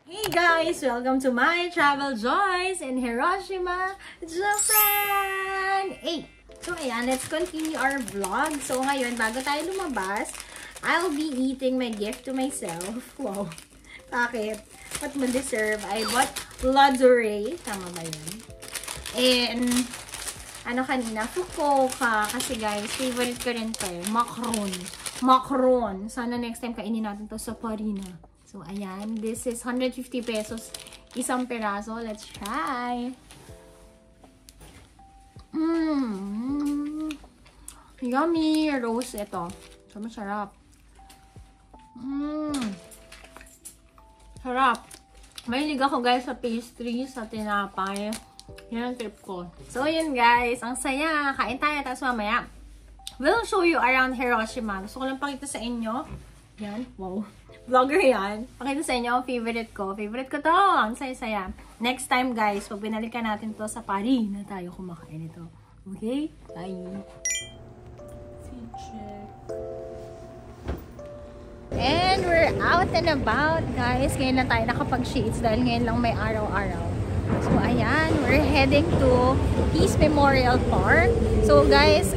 Hey guys! Welcome to my travel joys in Hiroshima, Japan! Hey! So ayan, let's continue our vlog. So ngayon, bago tayo lumabas, I'll be eating my gift to myself. Wow! Bakit? What mo deserve? I bought Ladurée. Tama ba yun? And ano kanina? Fukuoka. Kasi guys, favorite ko rin to. Macaron. Sana next time kainin natin to sa Parina. So, ayan. This is 150 pesos. Isang peraso. Let's try. Yummy. Rose ito. So, masarap. Sarap. Mahilig ako guys sa pastry, sa tinapay. Yan ang trip ko. So, yun guys. Ang saya. Kain tayo. Tapos mamaya, we'll show you around Hiroshima. Gusto ko lang pakita sa inyo. Yan. Wow. Vlogger yan. Pakita sa inyo ang favorite ko. Favorite ko to. Ang saya-saya. Next time guys, pag binalikan natin to sa Paris na tayo kumakain ito. Okay? Bye! Check. And we're out and about guys. Ngayon lang tayo nakapag-shades dahil ngayon lang may araw-araw. So ayan, we're heading to Peace Memorial Park. So guys,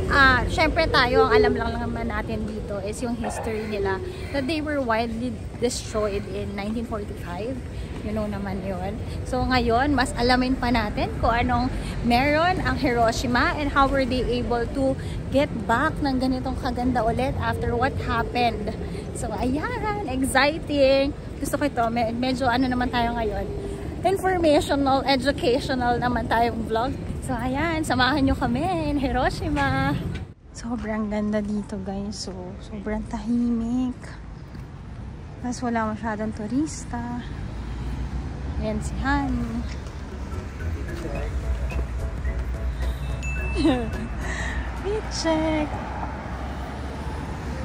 syempre tayo, ang alam lang naman natin dito is yung history nila that they were widely destroyed in 1945. You know naman yun. So ngayon, mas alamin pa natin kung anong meron ang Hiroshima and how were they able to get back ng ganitong kaganda ulit after what happened. So ayan, exciting. Gusto ko ito, medyo ano naman tayo ngayon. Informational, educational naman tayong vlog. So ayan, samahan nyo kami in Hiroshima. Sobrang ganda dito guys. So, sobrang tahimik. Tapos wala masyadong turista. Ayan si Han. Check.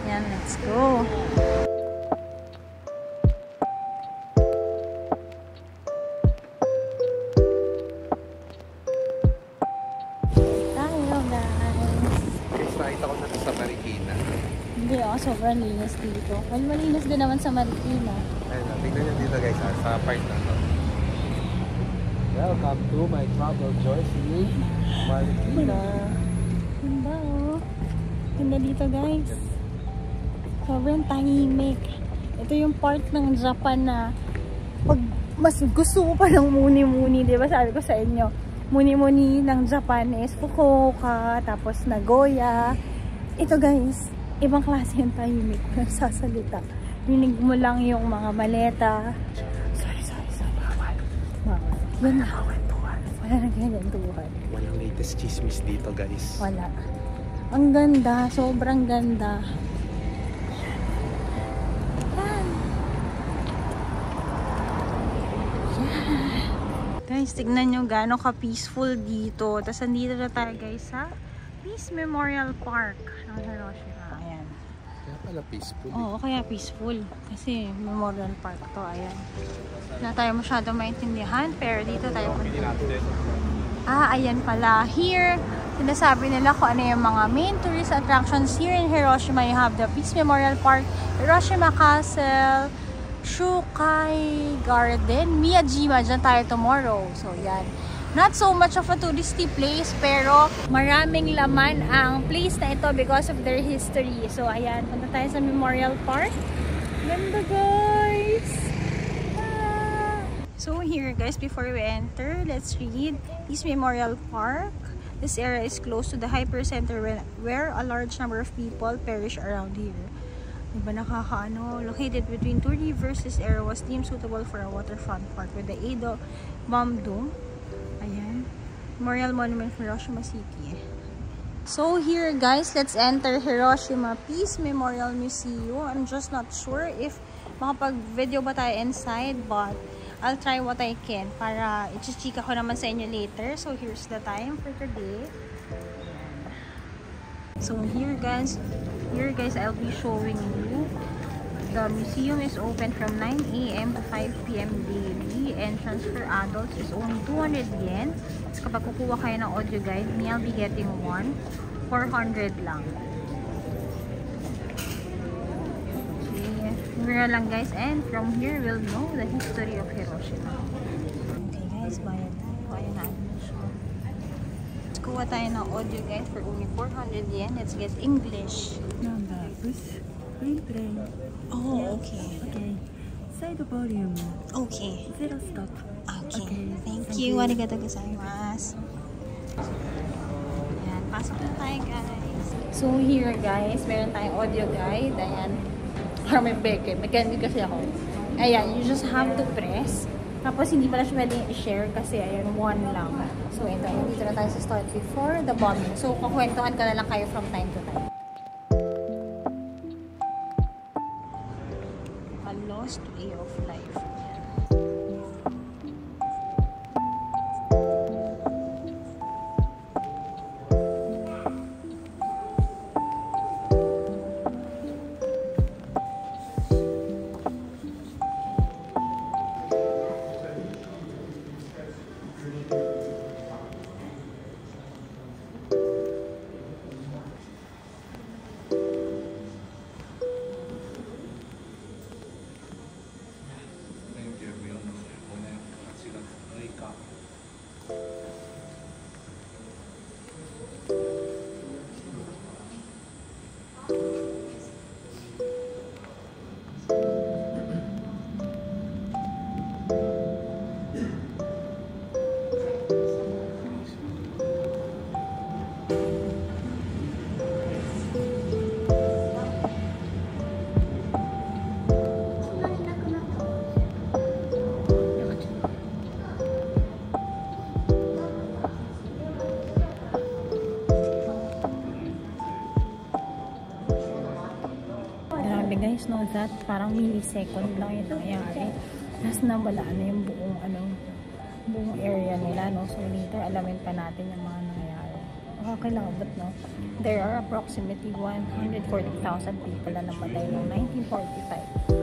Ayan, let's go. Hindi ako, sobrang linis dito. Well, malinis din naman sa Marikina. Ayun, tignan nyo dito guys, sa part na to. Welcome to my travel joys in Marikina. Ganda oh. Ganda dito guys. Sobrang tahimik. Ito yung part ng Japan na pag mas gusto ko pa ng muni-muni, diba sabi ko sa inyo, muni-muni ng Japan is Fukuoka, tapos Nagoya. Ito guys, ibang klase yung tahimik. Walang sasalita. Rinig mo lang yung mga maleta. Sorry. Bawal. Wala. Wala na ganyantuhan. Walang latest chismis dito guys. Wala. Ang ganda. Sobrang ganda. Yan. Guys, tignan nyo gano'ng ka-peaceful dito. Tapos andito na tayo guys sa Peace Memorial Park ng Hiroshima. Ayan. Kaya pala peaceful. Oo, kaya peaceful. Kasi Memorial Park to. Ayan. Na tayo masyado maintindihan. Pero dito tayo punta. Ayan pala. Here, sinasabi nila kung ano yung mga main tourist attractions here in Hiroshima. You have the Peace Memorial Park, Hiroshima Castle, Shukai Garden, Miyajima. Diyan tayo tomorrow. So, yan. Not so much of a touristy place, pero maraming laman ang place na ito because of their history. So, ayan. Punta tayo sa Memorial Park. Ganda, guys! So, here, guys, before we enter, let's read Peace Memorial Park. This area is close to the hypercenter where a large number of people perish around here. Diba nakakaano? Located between two rivers, this area was deemed suitable for a waterfront park with the aid of Bomb Dome. Ayan. Memorial Monument for Hiroshima City. So here guys, let's enter Hiroshima Peace Memorial Museum. I'm just not sure if makapag-video ba tayo inside, but I'll try what I can para i-chika ko naman sa inyo later. So here's the time for today. So here guys, I'll be showing you. The museum is open from 9 AM to 5 PM daily. Entrance for adults is only 200 yen. So kapag kukuha kayo ng audio guide, I'll be getting one. 400 lang. Okay. Mura lang guys, and from here we'll know the history of Hiroshima. Okay guys, bayad tayo. Ayan na admission. Let's kuha tayo ng audio guys for only 400 yen. Let's get English. Oh, okay. Okay. Side volume. Okay. Zero stop. Okay. Thank you. Arigatou gozaimasu. Ayan, pasok na tayo guys. So here guys, meron tayong audio guide. Ayan. May beke. Mechanic kasi ako. Ayan, you just have to press. Tapos hindi pala siya pwedeng i-share kasi ayan, one lang. So ito, dito na tayo sa start before the bombing. So kukwentuhan ko na lang kayo from time to time. A lost way of life. Guys, no, that parang millisecond lang yung nangyari. Tapos nawala na yung buong area nila, no? So later, alamin pa natin yung mga nangyari. Nakakilabot, no? There are approximately 140,000 people na namatay noong 1945.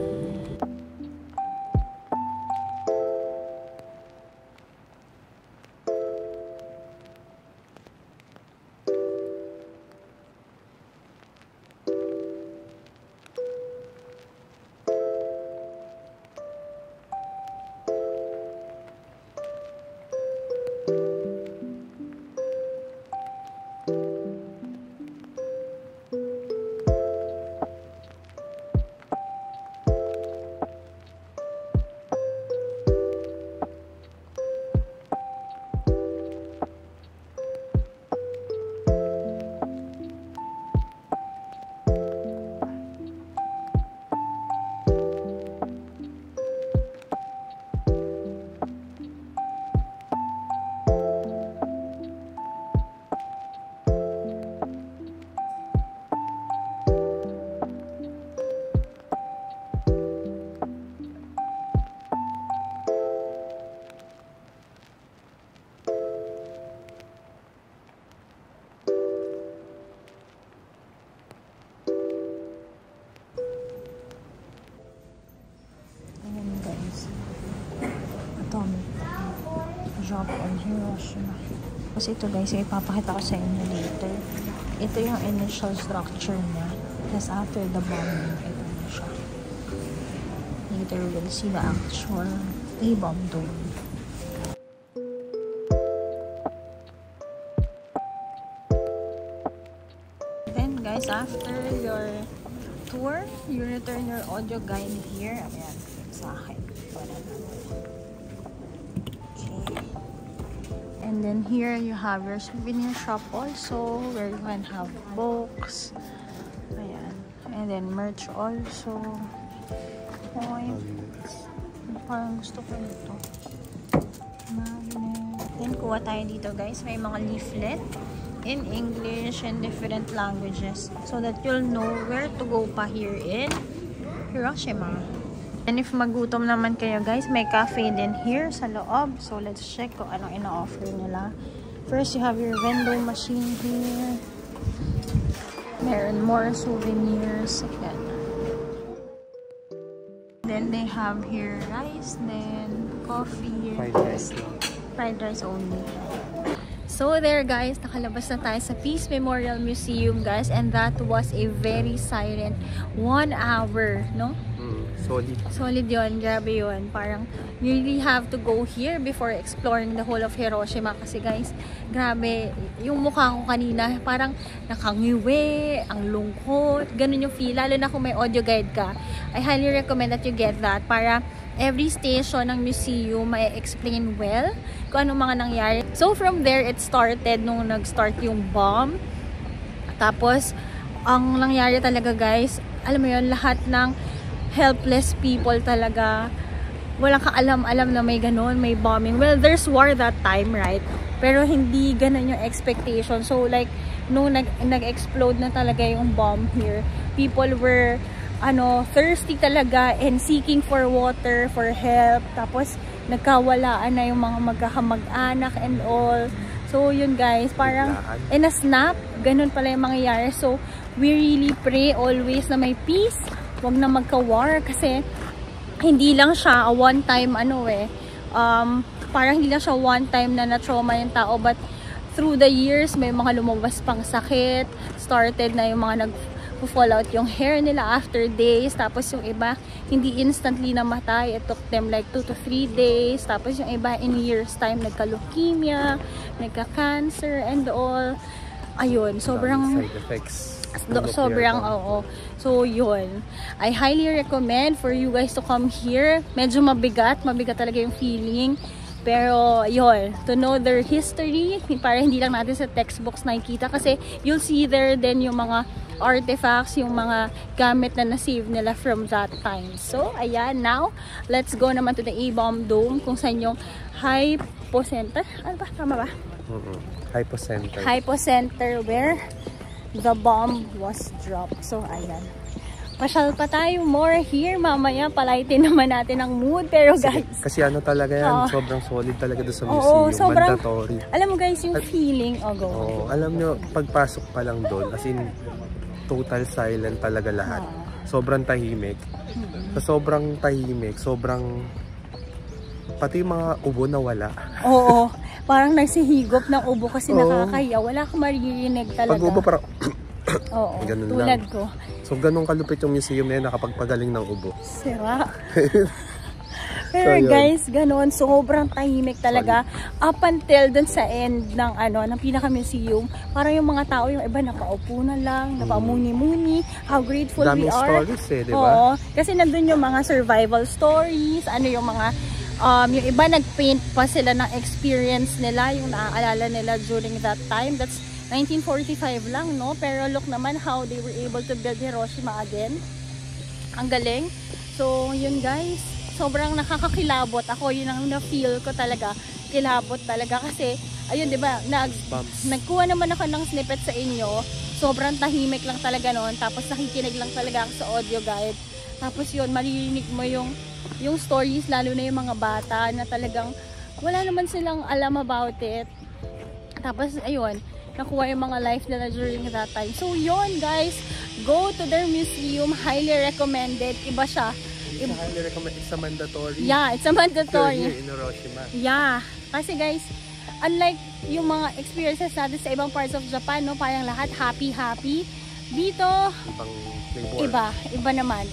Job on Hiroshima. Kasi ito guys, ipapakita ko sa inyo later. Ito yung initial structure niya. Tapos after the bombing, ito na siya. Later we'll see the actual A-bomb dome. Then guys, after your tour, you return your audio guide here. Ayan, sa akin. And then here you have your souvenir shop also, where you can have books. Ayan. And then merch also. Okay. Parang gusto ko ito. Magnet. Then kuha tayo dito guys. May mga leaflet in English and different languages. So that you'll know where to go pa here in Hiroshima. And if magutom naman kayo guys, may cafe din here sa loob. So let's check kung anong ina-offer nila. First, you have your vending machine here. Meron more souvenirs. Ayan. Then they have here rice, then coffee. Fried rice only. So there guys, nakalabas na tayo sa Peace Memorial Museum guys. And that was a very silent 1 hour, no? solid. Solid yun, grabe yun. Parang you really have to go here before exploring the whole of Hiroshima. Kasi guys, grabe, yung mukha ko kanina, parang nakangiwi, ang lungkot, ganun yung feel. Lalo na kung may audio guide ka. I highly recommend that you get that para every station ng museum may explain well kung anong mga nangyari. So from there, it started nung nag-start yung bomb. Tapos, ang nangyari talaga guys, alam mo yun, lahat ng helpless people talaga, walang kaalam-alam na may ganun, may bombing. Well, there's war that time, right? Pero hindi ganun yung expectation. So like, nung nag-explode na talaga yung bomb here, people were thirsty talaga and seeking for water, for help. Tapos nagkawalaan na yung mga magkakamag-anak and all. So yun guys, parang in a snap, ganun pala yung mangyayari. So we really pray always na may peace, wag na magka-war, kasi hindi lang siya a one time parang hindi lang siya one time na na-trauma yung tao, but through the years may mga lumabas pang sakit, started na yung mga fall out yung hair nila after days, tapos yung iba hindi instantly namatay, it took them like 2 to 3 days, tapos yung iba in years time nagka-leukemia, nagka-cancer and all. Ayun, sobrang side effects. Sobrang, oo. So, yun. I highly recommend for you guys to come here. Medyo mabigat talaga yung feeling. Pero, yun, to know their history, para hindi lang natin sa textbooks nakikita, kasi you'll see there then yung mga artifacts, yung mga gamit na na-save nila from that time. So, ayan, now, let's go naman to the A-bomb dome, kung saan yung hypocenter. Ano ba? Tama ba? Hypocenter. Hypocenter where the bomb was dropped. So, ayan. Pasyal pa tayo more here. Mamaya, palaitin naman natin ang mood. Pero guys, kasi talaga yan, sobrang solid talaga doon sa museum. Oo, sobrang, mandatory. Alam mo guys, yung feeling, alam nyo, pagpasok pa lang doon, as in, total silent talaga lahat. Sobrang tahimik. Sa sobrang tahimik, sobrang, pati mga ubo na wala. Oo, parang nagsihigop ng ubo kasi nakakahiya. Wala kang maririnig talaga. Pag ubo parang, oo, ganun tulad lang. ko. So, ganun kalupit yung museum na yun, nakapagpagaling ng ubo. Sira. Pero so, guys, ganun, sobrang tahimik talaga. Up until dun sa end ng ng pinaka-museum, parang yung mga tao, yung iba nakaupo na lang, napamuni-muni, how grateful daming we are. Daming stories di ba? Oo, kasi nandun yung mga survival stories, yung mga, yung iba nag-paint pa sila ng experience nila, yung naaalala nila during that time. That's 1945 lang, no? Pero look naman how they were able to build Hiroshima again. Ang galing. So, yun guys, sobrang nakakakilabot ako. Yun ang na-feel ko talaga. Kilabot talaga kasi, ayun, di ba, nagkuha naman ako ng snippet sa inyo. Sobrang tahimik lang talaga noon. Tapos nakikinig lang talaga ako sa audio guide. Tapos yun, maririnig mo yung stories, lalo na yung mga bata na talagang wala naman silang alam about it. Tapos, ayun, nakuha yung mga life nila during that time. So, yun guys, go to their museum. Highly recommended. Iba siya. Highly recommend. It's a mandatory. Yeah, it's a mandatory. Here in Hiroshima. Yeah. Kasi guys, unlike yung mga experiences natin sa ibang parts of Japan, no, parang lahat happy-happy. Dito, iba naman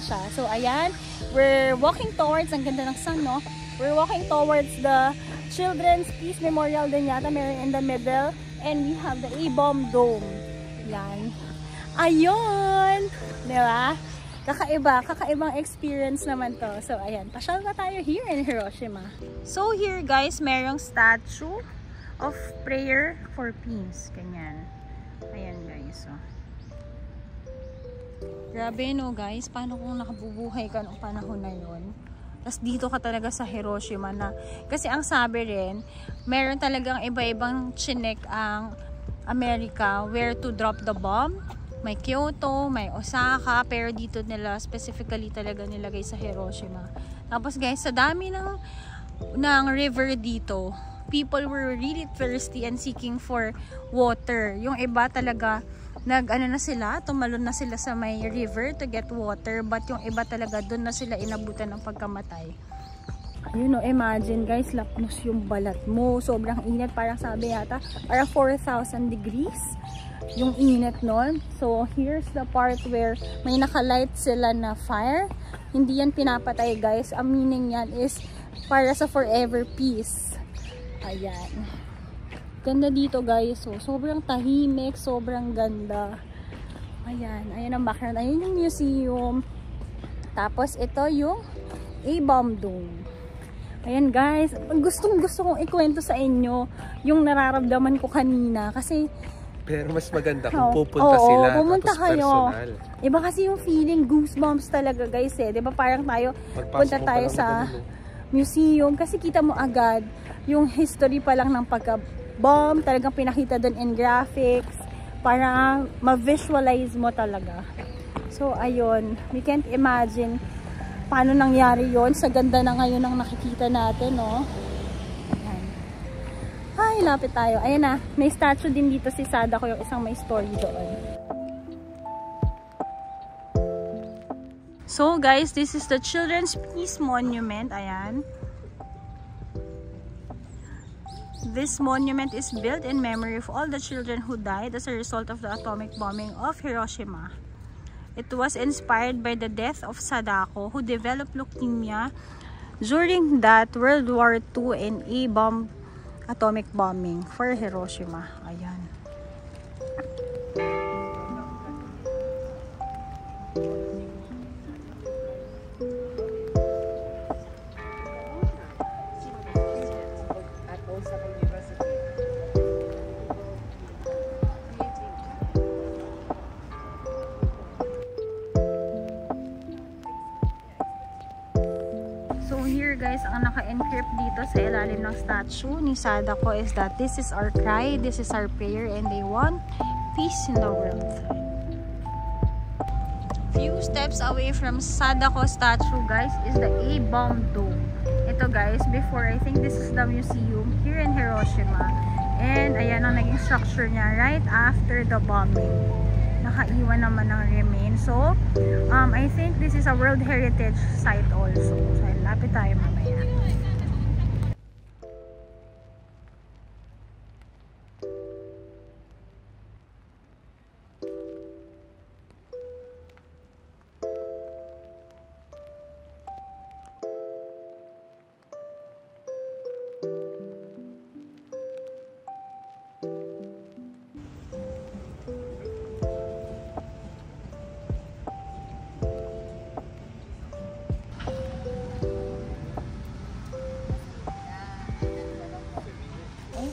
siya. So, ayan, we're walking towards, ang ganda ng sun, no? We're walking towards the Children's Peace Memorial din yata, meron in the middle. And we have the A-bomb dome. Yan. Ayun! Diba? Kakaibang experience naman to. So, ayan. Pasyal na tayo here in Hiroshima. So, here guys, merong statue of prayer for peace. Ganyan. Ayan guys. So. Grabe no guys. Paano kung nakabubuhay ka noong panahon na yun? Tapos dito ka talaga sa Hiroshima na. Kasi ang sabi rin, meron talagang iba-ibang chinek ang Amerika where to drop the bomb. May Kyoto, may Osaka, pero dito nila specifically talaga nilagay sa Hiroshima. Tapos guys, sa dami ng river dito, people were really thirsty and seeking for water. Yung iba talaga tumalon na sila sa may river to get water, but yung iba talaga doon na sila inabutan ng pagkamatay. You know, imagine guys, lapnos yung balat mo, sobrang init, parang sabi yata, parang 4,000 degrees yung init nun. So here's the part where may nakalight sila na fire, hindi yan pinapatay guys. Ang meaning yan is para sa forever peace. Ayan. Ganda dito guys. So, sobrang tahimik, sobrang ganda. Ayan. Ayan ang background. Ayan yung museum. Tapos ito yung A-bomb dome. Ayan guys. Gusto kong ikwento sa inyo yung nararamdaman ko kanina. Kasi pero mas maganda kung pupunta sila. Pumunta kayo. Personal. Iba kasi yung feeling, goosebumps talaga guys eh. Diba parang tayo, punta tayo sa museum. Kasi kita mo agad yung history pa lang ng pagka-bomb. Talagang pinakita doon in graphics. Para ma-visualize mo talaga. So ayun, we can't imagine paano nangyari yon sa ganda na ngayon ang nakikita natin, no? Ayan. Ay, lapit tayo. Ayan na, may statue din dito si Sadako, yung isang may story doon. So guys, this is the Children's Peace Monument. Ayan. This monument is built in memory of all the children who died as a result of the atomic bombing of Hiroshima. It was inspired by the death of Sadako, who developed leukemia during that World War II and A-bomb atomic bombing for Hiroshima. Ayan. Guys, ang naka-encrypt dito sa ilalim ng statue ni Sadako is that this is our cry, this is our prayer, and they want peace in the world. Few steps away from Sadako statue guys is the A-bomb dome. Ito guys, before I think this is the museum here in Hiroshima, and ayan ang naging structure niya right after the bombing. Nakaiwan naman ng remains. So, I think this is a World Heritage Site also. So, lapit tayo mamaya.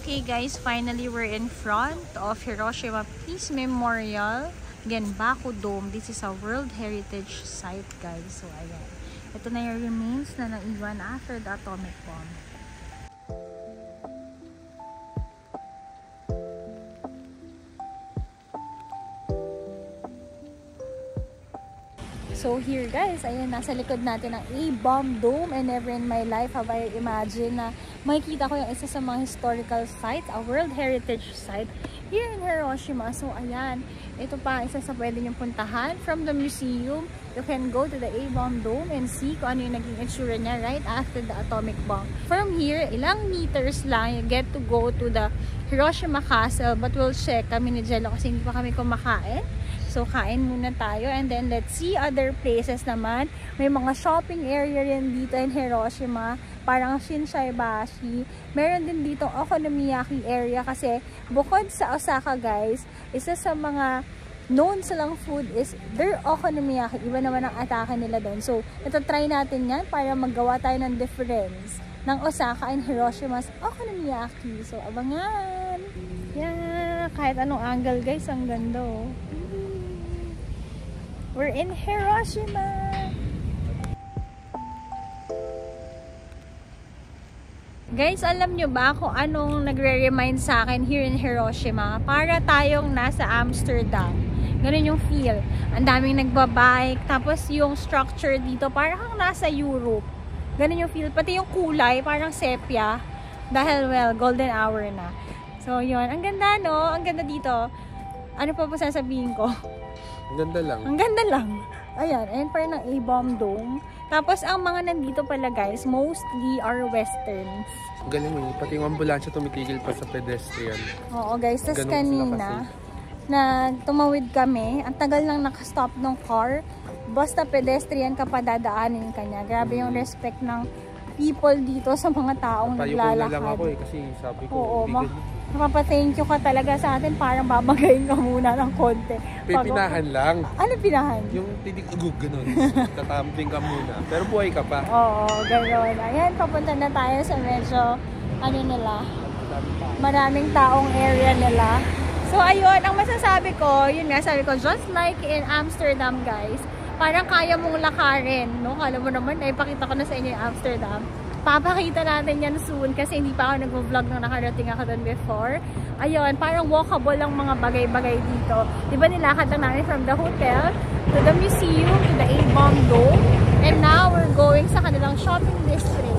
Okay guys, finally we're in front of Hiroshima Peace Memorial. Again, Baku Dome. This is a World Heritage Site guys. So ayan. Ito na yung remains na naiwan after the atomic bomb. So here guys, ayan, nasa likod natin ang A-bomb dome, and never in my life have I imagined na makikita ko yung isa sa mga historical sites, a World Heritage Site here in Hiroshima. So ayan, ito pa isa sa pwede niyong puntahan from the museum. You can go to the A-bomb dome and see kung ano yung naging itsura niya right after the atomic bomb. From here, ilang meters lang, you get to go to the Hiroshima Castle, but we'll check kami ni Jello kasi hindi pa kami kumakain. So, kain muna tayo and then let's see other places naman. May mga shopping area rin dito in Hiroshima. Parang Shinsaibashi. Meron din dito Okonomiyaki area kasi bukod sa Osaka guys, isa sa mga known silang food is their Okonomiyaki. Iba naman ang atake nila doon. So, ito try natin yan para maggawa tayo ng difference ng Osaka and Hiroshima's Okonomiyaki. So, abangan! Yeah, kahit anong angle guys, ang ganda oh. We're in Hiroshima! Guys, alam nyo ba kung anong nagre-remind sa akin here in Hiroshima? Para tayong nasa Amsterdam. Ganun yung feel. Ang daming nagbabike. Tapos yung structure dito, parang kang nasa Europe. Ganun yung feel. Pati yung kulay, parang sepia. Dahil, well, golden hour na. So, yun. Ang ganda, no? Ang ganda dito. Ano pa po sasabihin ko? Ang ganda lang. Ang ganda lang. Ayan, ayan pa rin ang A-bomb dome. Tapos, ang mga nandito pala guys, mostly are westerns. Galing eh. Pati yung ambulansya tumitigil pa sa pedestrian. Oo guys, tas kanina, na tumawid kami. Ang tagal nang nakastop ng car. Basta pedestrian ka pa, dadaanin ka niya. Grabe yung respect ng people dito sa mga taong naglalakad. Tayo ko na lang ako eh, kasi sabi ko, oo, mapapa-thank you ka talaga sa atin. Parang babagayin ka muna ng konti. Pinahan lang. Ano pinahan? Yung tinig-ugug, ganun. Tatambing ka muna. Pero buhay ka pa. Oo, gano'n. Ayan, papunta na tayo sa medyo, ano nila, maraming taong area nila. So, ayun, ang masasabi ko, yun nga, sabi ko, just like in Amsterdam, guys, parang kaya mong lakarin, no? Kala mo naman, naipakita ko na sa inyo yung Amsterdam. Papakita natin yan soon kasi hindi pa ako nag-vlog nung nakarating ako doon before. Ayun, parang walkable ang mga bagay-bagay dito. Diba nilakad lang namin from the hotel to the museum, to the A-Bomb Dome. And now, we're going sa kanilang shopping district.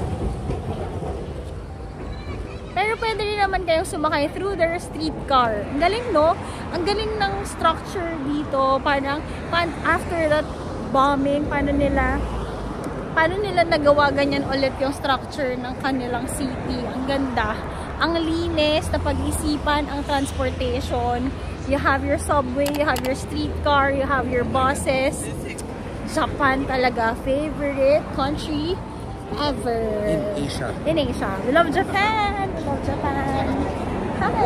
Pero pwede rin naman kayong sumakay through their streetcar. Ang galing, no? Ang galing ng structure dito. Parang, after that bombing, paano nila nagawa ganyan ulit yung structure ng kanilang city. Ang ganda. Ang linis na pag-isipan, ang transportation. You have your subway, you have your streetcar, you have your buses. Japan talaga, favorite country ever. In Asia. In Asia. We love Japan! We love Japan! Hi!